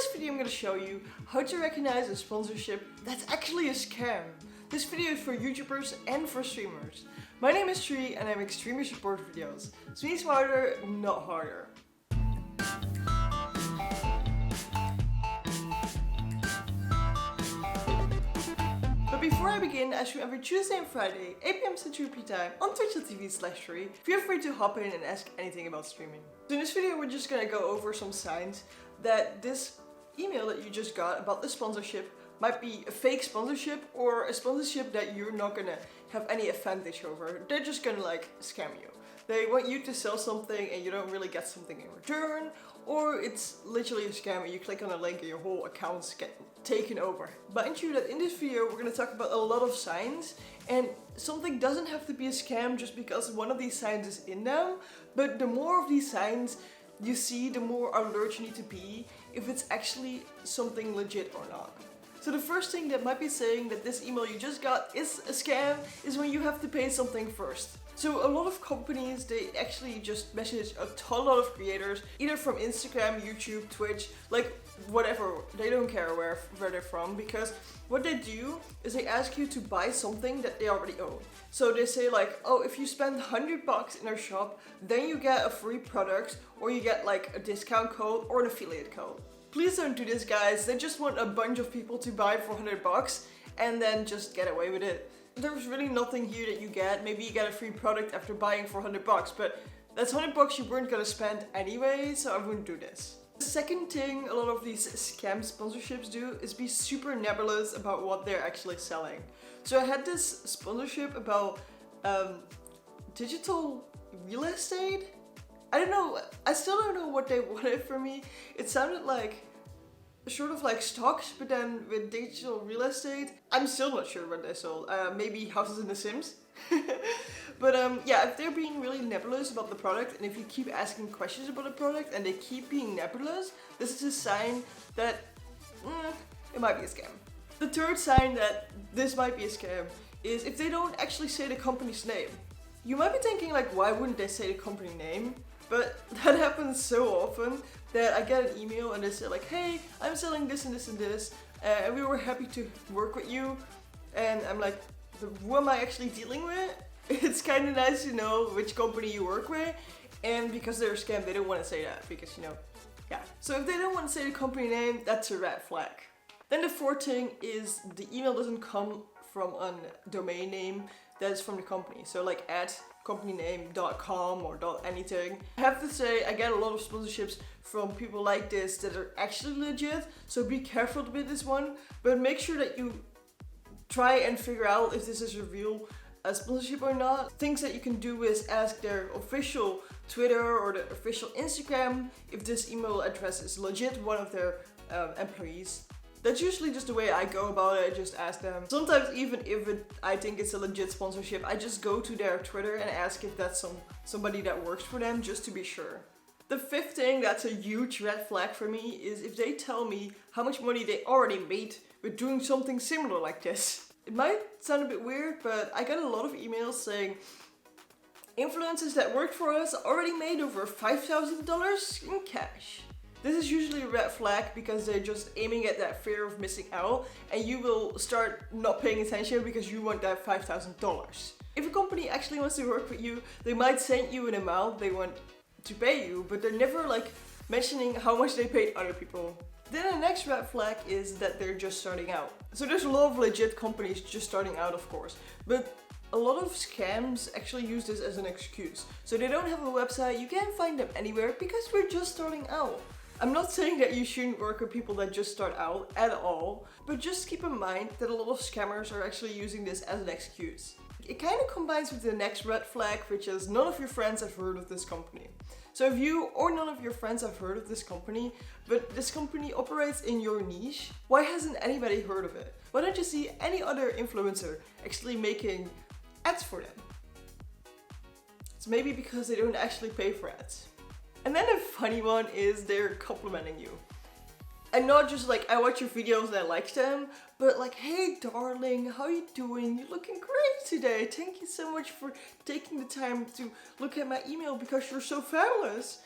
this video I'm going to show you how to recognize a sponsorship that's actually a scam. This video is for YouTubers and for streamers. My name is Trui and I make streamer support videos. So be smarter, not harder. But before I begin, I stream every Tuesday and Friday, 8 PM Central European Time on twitch.tv/Trui. Feel free to hop in and ask anything about streaming. So in this video we're just gonna go over some signs that this email that you just got about the sponsorship might be a fake sponsorship or a sponsorship that you're not gonna have any advantage over. They're just gonna like scam you. They want you to sell something and you don't really get something in return, or it's literally a scam and you click on a link and your whole accounts get taken over. But mind you that in this video we're going to talk about a lot of signs, and something doesn't have to be a scam just because one of these signs is in them, but the more of these signs you see, the more alert you need to be if it's actually something legit or not. So the first thing that might be saying that this email you just got is a scam is when you have to pay something first. So a lot of companies, they actually just message a lot of creators, either from Instagram, YouTube, Twitch, like whatever. They don't care where they're from, because what they do is they ask you to buy something that they already own. So they say like, oh, if you spend $100 in our shop, then you get a free product, or you get like a discount code or an affiliate code. Please don't do this, guys. They just want a bunch of people to buy for $100 and then just get away with it. There's really nothing here that you get. Maybe you get a free product after buying for $100, but that's $100 you weren't gonna spend anyway, so I wouldn't do this. The second thing a lot of these scam sponsorships do is be super nebulous about what they're actually selling. So I had this sponsorship about digital real estate. I don't know, I still don't know what they wanted from me. It sounded like sort of like stocks, but then with digital real estate. I'm still not sure what they sold. Maybe houses in The Sims. But yeah, if they're being really nebulous about the product, and if you keep asking questions about the product and they keep being nebulous, this is a sign that it might be a scam. The third sign that this might be a scam is if they don't actually say the company's name. You might be thinking like, why wouldn't they say the company name? But that happens so often that I get an email and they say like, hey, I'm selling this and this and this, and we were happy to work with you. And I'm like, who am I actually dealing with? It's kind of nice to know which company you work with. And because they're a scam, they don't want to say that because, you know, yeah. So if they don't want to say the company name, that's a red flag. Then the fourth thing is the email doesn't come from a domain name that's from the company. So like @companyname.com or .anything. I have to say, I get a lot of sponsorships from people like this that are actually legit, so be careful with this one, but make sure that you try and figure out if this is a real sponsorship or not. Things that you can do is ask their official Twitter or the official Instagram if this email address is legit one of their employees. That's usually just the way I go about it. I just ask them. Sometimes even if I think it's a legit sponsorship, I just go to their Twitter and ask if that's somebody that works for them, just to be sure. The fifth thing that's a huge red flag for me is if they tell me how much money they already made with doing something similar like this. It might sound a bit weird, but I got a lot of emails saying influencers that worked for us already made over $5,000 in cash. This is usually a red flag because they're just aiming at that fear of missing out, and you will start not paying attention because you want that $5,000. If a company actually wants to work with you, they might send you an amount they want to pay you, but they're never like mentioning how much they paid other people. Then the next red flag is that they're just starting out. So there's a lot of legit companies just starting out, of course, but a lot of scams actually use this as an excuse. So they don't have a website, you can't find them anywhere because we're just starting out. I'm not saying that you shouldn't work with people that just start out at all, but just keep in mind that a lot of scammers are actually using this as an excuse. It kind of combines with the next red flag, which is none of your friends have heard of this company. So if you or none of your friends have heard of this company, but this company operates in your niche, why hasn't anybody heard of it? Why don't you see any other influencer actually making ads for them? It's maybe because they don't actually pay for ads. And then a funny one is they're complimenting you. And not just like, I watch your videos and I like them, but like, hey darling, how you doing? You're looking great today. Thank you so much for taking the time to look at my email because you're so fabulous.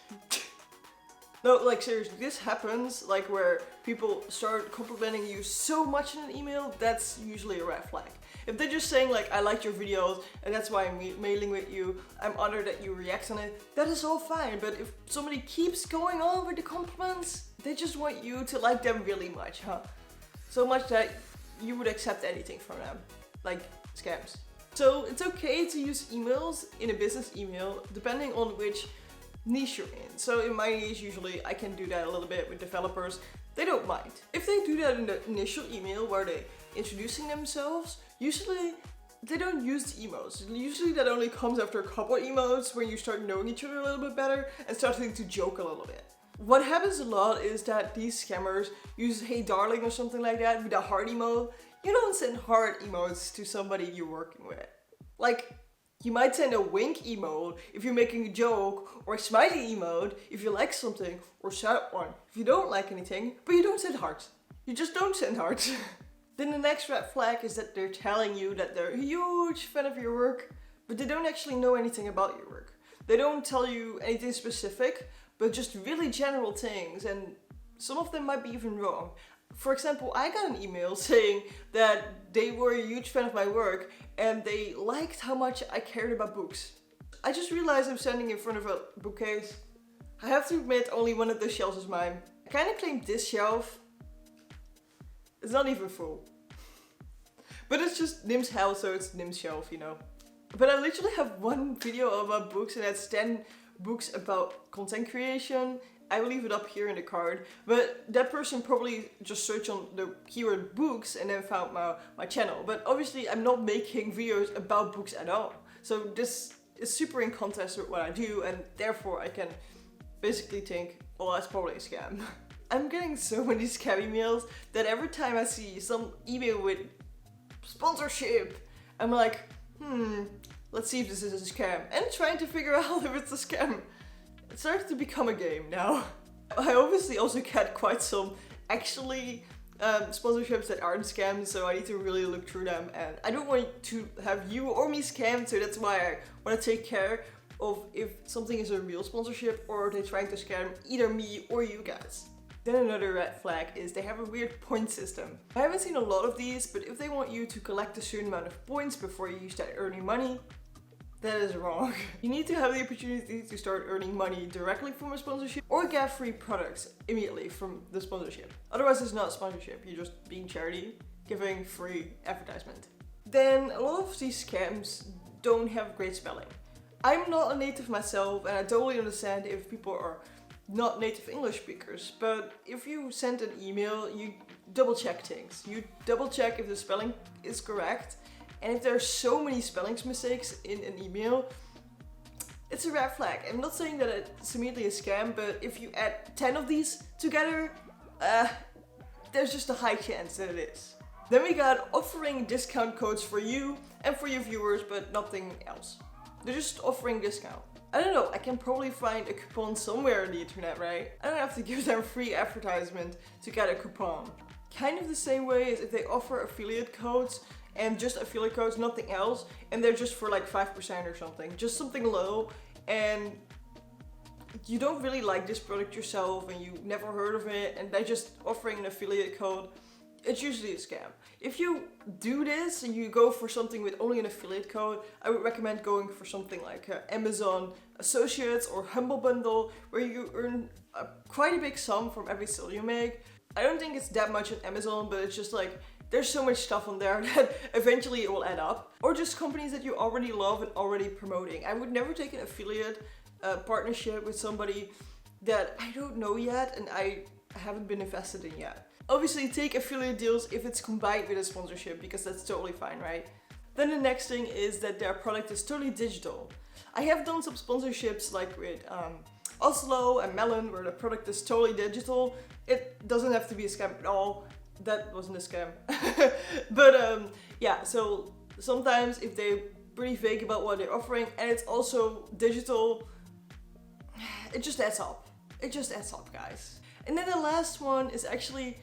No, like seriously, this happens, like where people start complimenting you so much in an email, that's usually a red flag. If they're just saying like, I liked your videos and that's why I'm mailing with you, I'm honored that you react on it, that is all fine. But if somebody keeps going on with the compliments, they just want you to like them really much, huh? So much that you would accept anything from them, like scams. So it's okay to use emails in a business email, depending on which niche you're in. So in my niche, usually I can do that a little bit with developers. They don't mind. If they do that in the initial email where they're introducing themselves, usually they don't use the emotes. Usually that only comes after a couple of emotes when you start knowing each other a little bit better and starting to joke a little bit. What happens a lot is that these scammers use hey darling or something like that with a heart emote. You don't send heart emotes to somebody you're working with. Like, you might send a wink emote if you're making a joke, or a smiley emote if you like something, or sad one if you don't like anything, but you don't send hearts. You just don't send hearts. Then the next red flag is that they're telling you that they're a huge fan of your work, but they don't actually know anything about your work. They don't tell you anything specific, but just really general things, and some of them might be even wrong. For example, I got an email saying that they were a huge fan of my work and they liked how much I cared about books. I just realized I'm standing in front of a bookcase. I have to admit, only one of the shelves is mine. I kind of claimed this shelf. It's not even full. But it's just Nim's house, so it's Nim's shelf, you know. But I literally have one video about books and that's 10 books about content creation. I will leave it up here in the card, but that person probably just searched on the keyword books and then found my channel. But obviously I'm not making videos about books at all. So this is super in contrast with what I do, and therefore I can basically think, oh, that's probably a scam. I'm getting so many scam emails that every time I see some email with sponsorship, I'm like, let's see if this is a scam, and trying to figure out if it's a scam. It starts to become a game now. I obviously also get quite some actually sponsorships that aren't scams, so I need to really look through them, and I don't want to have you or me scammed, so that's why I want to take care of if something is a real sponsorship or they're trying to scam either me or you guys. Then another red flag is they have a weird point system. I haven't seen a lot of these, but if they want you to collect a certain amount of points before you start earning money, that is wrong. You need to have the opportunity to start earning money directly from a sponsorship or get free products immediately from the sponsorship. Otherwise it's not sponsorship, you're just being charity, giving free advertisement. Then a lot of these scams don't have great spelling. I'm not a native myself and I totally understand if people are not native English speakers, but if you send an email, you double check things. You double check if the spelling is correct. And if there are so many spelling mistakes in an email, it's a red flag. I'm not saying that it's immediately a scam, but if you add 10 of these together, there's just a high chance that it is. Then we got offering discount codes for you and for your viewers, but nothing else. They're just offering discount. I don't know, I can probably find a coupon somewhere on the internet, right? I don't have to give them free advertisement to get a coupon. Kind of the same way as if they offer affiliate codes, and just affiliate codes, nothing else, and they're just for like 5% or something, just something low, and you don't really like this product yourself and you never heard of it and they're just offering an affiliate code, it's usually a scam. If you do this and you go for something with only an affiliate code, I would recommend going for something like Amazon Associates or Humble Bundle, where you earn quite a big sum from every sale you make. I don't think it's that much on Amazon, but it's just like, there's so much stuff on there that eventually it will add up. Or just companies that you already love and already promoting. I would never take an affiliate partnership with somebody that I don't know yet and I haven't been invested in yet. Obviously take affiliate deals if it's combined with a sponsorship, because that's totally fine, right? Then the next thing is that their product is totally digital. I have done some sponsorships like with Oslo and Melon, where the product is totally digital. It doesn't have to be a scam at all. That wasn't a scam. But yeah, so sometimes if they're pretty vague about what they're offering and it's also digital, it just adds up. It just adds up, guys. And then the last one is actually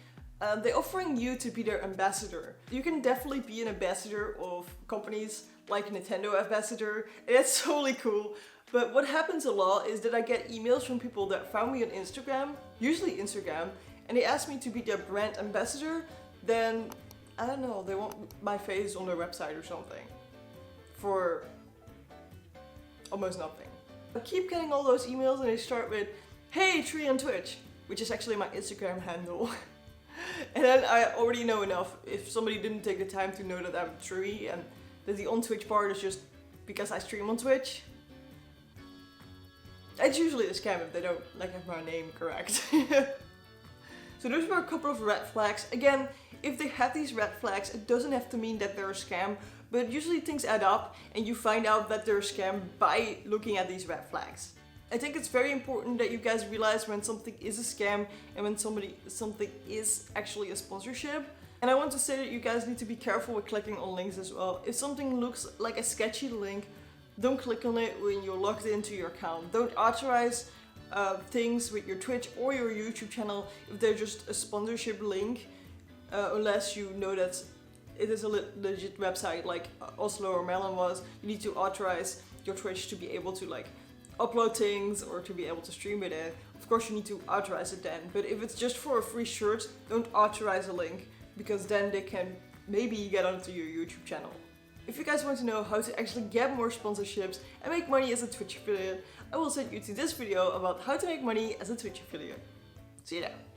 they're offering you to be their ambassador. You can definitely be an ambassador of companies like Nintendo ambassador, and that's totally cool. But what happens a lot is that I get emails from people that found me on Instagram, usually Instagram, and they ask me to be their brand ambassador. Then, I don't know, they want my face on their website or something. For almost nothing. I keep getting all those emails and they start with, "Hey, Trui on Twitch," which is actually my Instagram handle. And then I already know enough. If somebody didn't take the time to know that I'm Trui and that the on Twitch part is just because I stream on Twitch. It's usually a scam if they don't like have my name correct. So those were a couple of red flags. Again, if they have these red flags, it doesn't have to mean that they're a scam, but usually things add up and you find out that they're a scam by looking at these red flags. I think it's very important that you guys realize when something is a scam and when something is actually a sponsorship. And I want to say that you guys need to be careful with clicking on links as well. If something looks like a sketchy link, don't click on it when you're logged into your account. Don't authorize things with your Twitch or your YouTube channel if they're just a sponsorship link, unless you know that it is a legit website like Oslo or Melon was. You need to authorize your Twitch to be able to like upload things or to be able to stream it in. Of course you need to authorize it then, but if it's just for a free shirt, don't authorize a link, because then they can maybe get onto your YouTube channel. If you guys want to know how to actually get more sponsorships and make money as a Twitch affiliate, I will send you to this video about how to make money as a Twitch affiliate. See you there.